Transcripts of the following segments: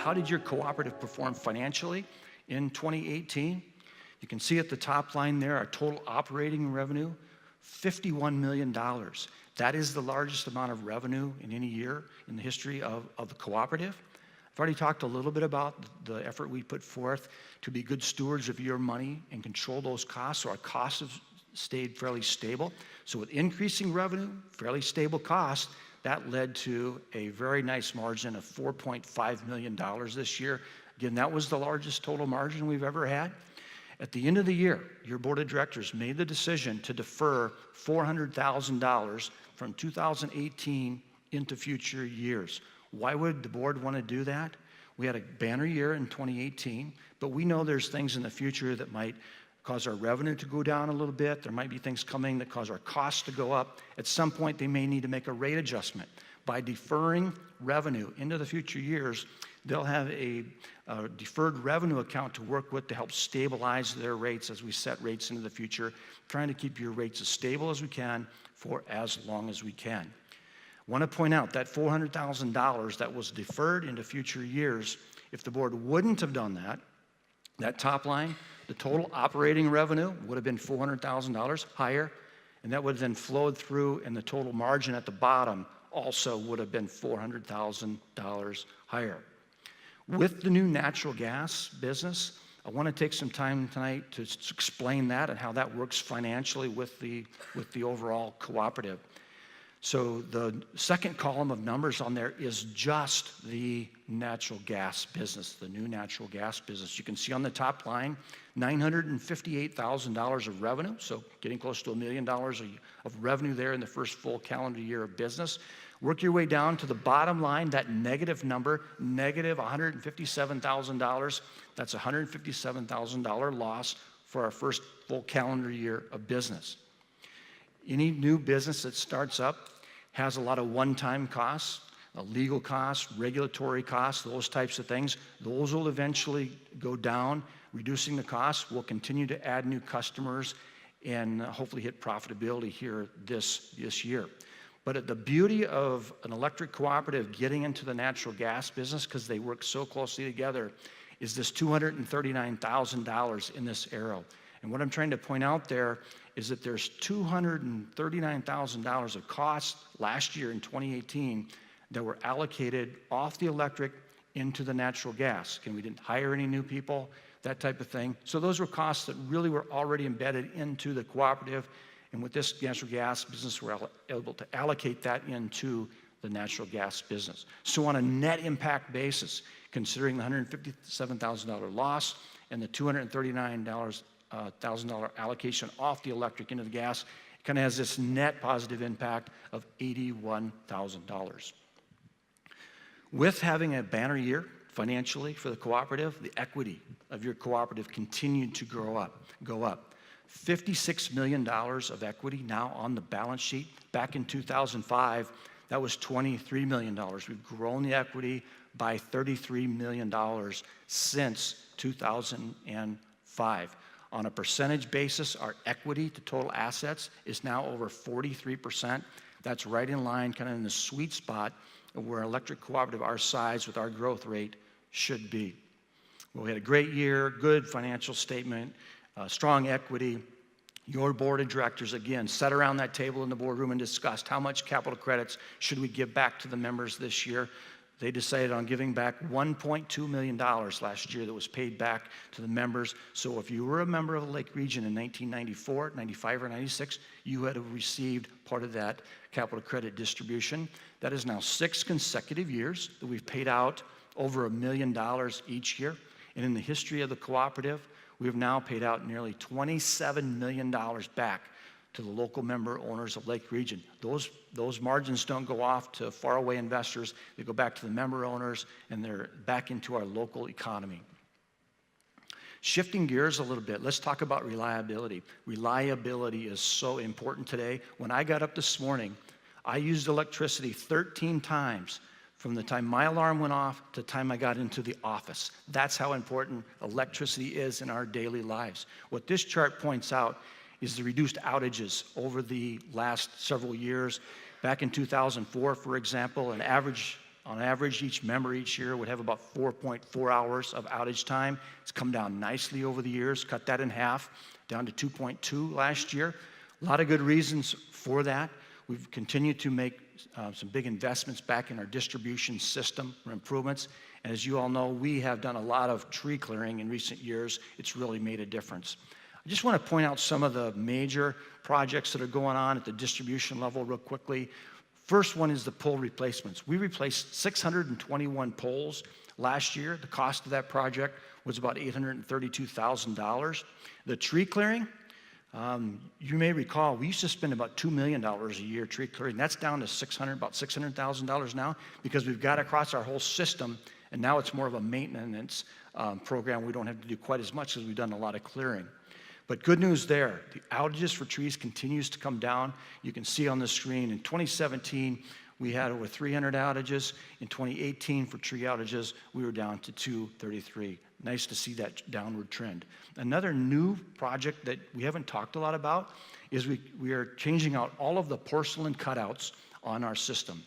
how did your cooperative perform financially in 2018? You can see at the top line there, our total operating revenue, $51 million. That is the largest amount of revenue in any year in the history of the cooperative. I've already talked a little bit about the effort we put forth to be good stewards of your money and control those costs, so our costs have stayed fairly stable. So with increasing revenue, fairly stable costs, that led to a very nice margin of $4.5 million this year. Again, that was the largest total margin we've ever had. At the end of the year, your board of directors made the decision to defer $400,000 from 2018 into future years. Why would the board want to do that? We had a banner year in 2018, but we know there's things in the future that might cause our revenue to go down a little bit. There might be things coming that cause our costs to go up. At some point, they may need to make a rate adjustment. By deferring revenue into the future years, they'll have a deferred revenue account to work with to help stabilize their rates as we set rates into the future, trying to keep your rates as stable as we can for as long as we can. I want to point out that $400,000 that was deferred into future years, if the board wouldn't have done that, that top line, the total operating revenue would have been $400,000 higher, and that would have then flowed through, and the total margin at the bottom also would have been $400,000 higher. With the new natural gas business, I want to take some time tonight to explain that and how that works financially with the overall cooperative. So the second column of numbers on there is just the natural gas business, the new natural gas business. You can see on the top line, $958,000 of revenue, so getting close to $1 million of revenue there in the first full calendar year of business. Work your way down to the bottom line, that negative number, negative $157,000. That's a $157,000 loss for our first full calendar year of business. Any new business that starts up has a lot of one-time costs, legal costs, regulatory costs, those types of things. Those will eventually go down, reducing the costs. We'll continue to add new customers and hopefully hit profitability here this year. But the beauty of an electric cooperative getting into the natural gas business, because they work so closely together, is this $239,000 in this arrow. And what I'm trying to point out there is that there's $239,000 of costs last year in 2018 that were allocated off the electric into the natural gas. And we didn't hire any new people, that type of thing. So those were costs that really were already embedded into the cooperative. And with this natural gas business, we're able to allocate that into the natural gas business. So on a net impact basis, considering the $157,000 loss and the $239,000 allocation off the electric into the gas, it kind of has this net positive impact of $81,000. With having a banner year financially for the cooperative, the equity of your cooperative continued to go up. $56 million of equity now on the balance sheet. Back in 2005, that was $23 million. We've grown the equity by $33 million since 2005. On a percentage basis, our equity to total assets is now over 43%. That's right in line, kind of in the sweet spot of where electric cooperative our size with our growth rate should be. Well, we had a great year, good financial statement, strong equity. Your board of directors, again, sat around that table in the boardroom and discussed how much capital credits should we give back to the members this year. They decided on giving back $1.2 million last year that was paid back to the members. So if you were a member of the Lake Region in 1994, 95, or 96, you had received part of that capital credit distribution. That is now 6 consecutive years that we've paid out over $1 million each year. And in the history of the cooperative, we have now paid out nearly $27 million back to the local member owners of Lake Region. Those margins don't go off to faraway investors. They go back to the member owners, and they're back into our local economy. Shifting gears a little bit, let's talk about reliability. Reliability is so important today. When I got up this morning, I used electricity 13 times from the time my alarm went off to the time I got into the office. That's how important electricity is in our daily lives. What this chart points out is the reduced outages over the last several years. Back in 2004, for example, an average On average, each member each year would have about 4.4 hours of outage time. It's come down nicely over the years, cut that in half, down to 2.2 last year. A lot of good reasons for that. We've continued to make some big investments back in our distribution system for improvements. And as you all know, we have done a lot of tree clearing in recent years. It's really made a difference. I just want to point out some of the major projects that are going on at the distribution level real quickly. First one is the pole replacements. We replaced 621 poles last year. The cost of that project was about $832,000. The tree clearing, you may recall, we used to spend about $2 million a year tree clearing. That's down to about $600,000 now because we've got across our whole system, and now it's more of a maintenance program. We don't have to do quite as much as we've done a lot of clearing. But good news there, the outages for trees continues to come down. You can see on the screen, in 2017, we had over 300 outages. In 2018, for tree outages, we were down to 233. Nice to see that downward trend. Another new project that we haven't talked a lot about is we are changing out all of the porcelain cutouts on our system.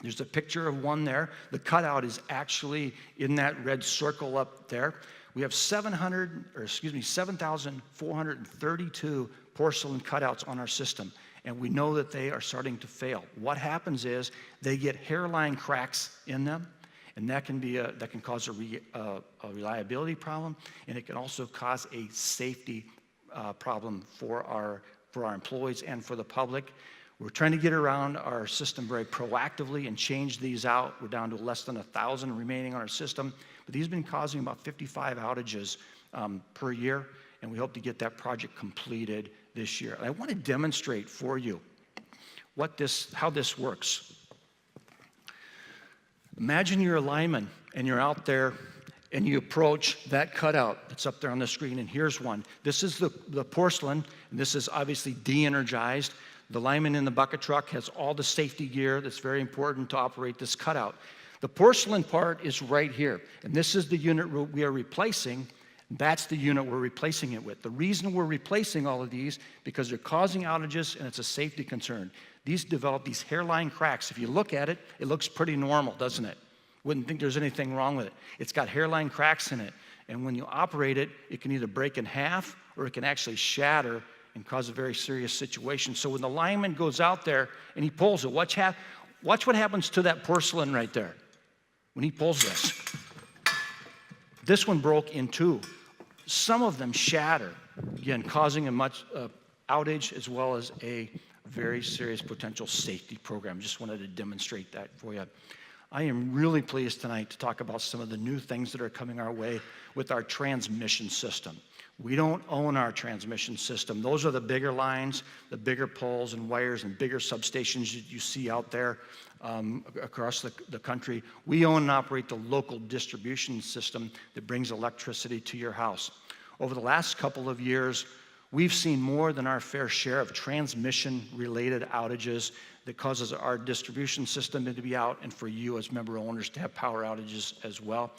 There's a picture of one there. The cutout is actually in that red circle up there. We have 7,432 porcelain cutouts on our system, and we know that they are starting to fail. What happens is they get hairline cracks in them, and that can cause a reliability problem, and it can also cause a safety problem for our employees and for the public. We're trying to get around our system very proactively and change these out. We're down to less than 1,000 remaining on our system, but these have been causing about 55 outages per year, and we hope to get that project completed this year. And I want to demonstrate for you how this works. Imagine you're a lineman and you're out there and you approach that cutout that's up there on the screen, and here's one. This is the porcelain, and this is obviously de-energized. The lineman in the bucket truck has all the safety gear that's very important to operate this cutout. The porcelain part is right here, and this is the unit we are replacing. That's the unit we're replacing it with. The reason we're replacing all of these, because they're causing outages and it's a safety concern. These develop these hairline cracks. If you look at it, it looks pretty normal, doesn't it? Wouldn't think there's anything wrong with it. It's got hairline cracks in it, and when you operate it, it can either break in half or it can actually shatter and cause a very serious situation. So when the lineman goes out there and he pulls it, watch what happens to that porcelain right there when he pulls this. This one broke in two. Some of them shatter, again, causing a much outage as well as a very serious potential safety program. Just wanted to demonstrate that for you. I am really pleased tonight to talk about some of the new things that are coming our way with our transmission system. We don't own our transmission system. Those are the bigger lines, the bigger poles and wires and bigger substations that you see out there across the country. We own and operate the local distribution system that brings electricity to your house. Over the last couple of years, we've seen more than our fair share of transmission-related outages that causes our distribution system to be out and for you as member owners to have power outages as well.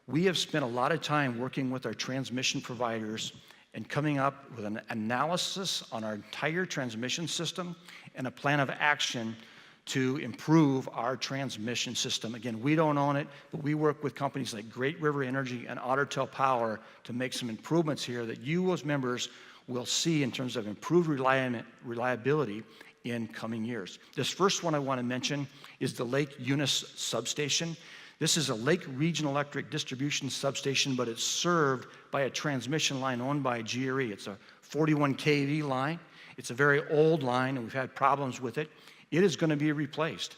We have spent a lot of time working with our transmission providers and coming up with an analysis on our entire transmission system and a plan of action to improve our transmission system. Again, we don't own it, but we work with companies like Great River Energy and Ottertail Power to make some improvements here that you as members will see in terms of improved reliability in coming years. This first one I want to mention is the Lake Eunice substation. This is a Lake Regional Electric distribution substation, but it's served by a transmission line owned by GRE. It's a 41 kV line. It's a very old line, and we've had problems with it. It is going to be replaced.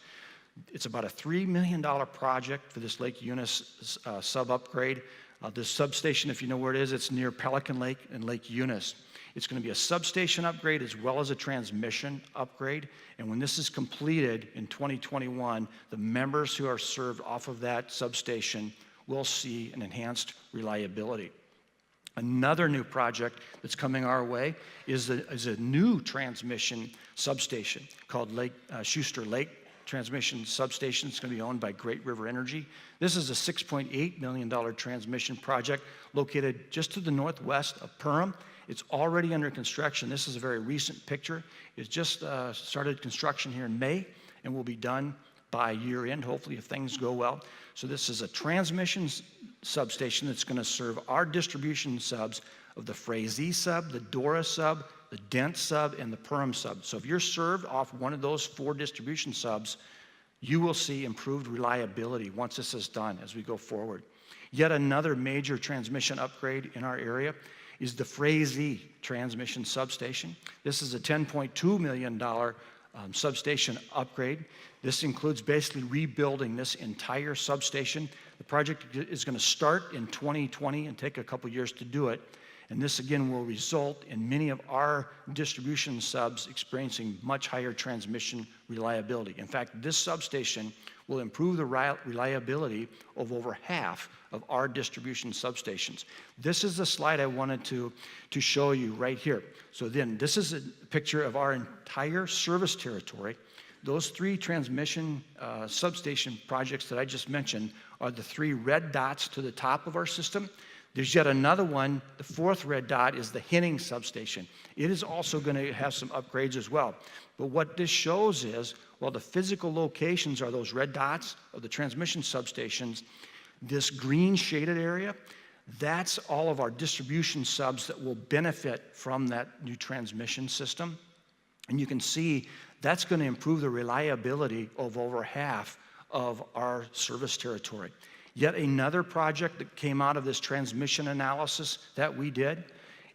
It's about a $3 million project for this Lake Eunice sub-upgrade. This substation, if you know where it is, it's near Pelican Lake and Lake Eunice. It's going to be a substation upgrade as well as a transmission upgrade. And when this is completed in 2021, the members who are served off of that substation will see an enhanced reliability. Another new project that's coming our way is a new transmission substation called Schuster Lake Transmission Substation. It's going to be owned by Great River Energy. This is a $6.8 million transmission project located just to the northwest of Perham. It's already under construction. This is a very recent picture. It's just started construction here in May and will be done by year end, hopefully if things go well. So this is a transmission substation that's going to serve our distribution subs of the Frazee sub, the Dora sub, the Dent sub, and the Perham sub. So if you're served off one of those 4 distribution subs, you will see improved reliability once this is done as we go forward. Yet another major transmission upgrade in our area is the Frazee transmission substation. This is a $10.2 million substation upgrade. This includes basically rebuilding this entire substation. The project is going to start in 2020 and take a couple years to do it. And this again will result in many of our distribution subs experiencing much higher transmission reliability. In fact, this substation will improve the reliability of over half of our distribution substations. This is the slide I wanted to show you right here. So then, this is a picture of our entire service territory. Those 3 transmission substation projects that I just mentioned are the 3 red dots to the top of our system. There's yet another one. The 4th red dot is the Henning substation. It is also going to have some upgrades as well. But what this shows is, while the physical locations are those red dots of the transmission substations, this green shaded area, that's all of our distribution subs that will benefit from that new transmission system. And you can see that's going to improve the reliability of over half of our service territory. Yet another project that came out of this transmission analysis that we did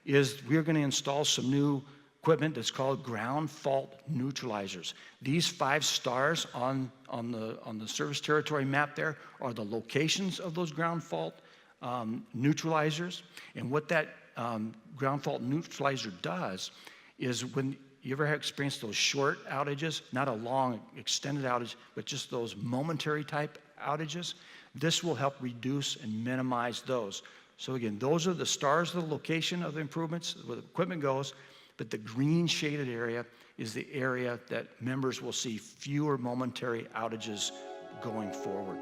is we're going to install some new equipment that's called ground fault neutralizers. These 5 stars on the service territory map there are the locations of those ground fault neutralizers. And what that ground fault neutralizer does is, when you ever have experienced those short outages, not a long extended outage, but just those momentary type outages, this will help reduce and minimize those. So again, those are the stars, the location of the improvements, where the equipment goes, but the green shaded area is the area that members will see fewer momentary outages going forward.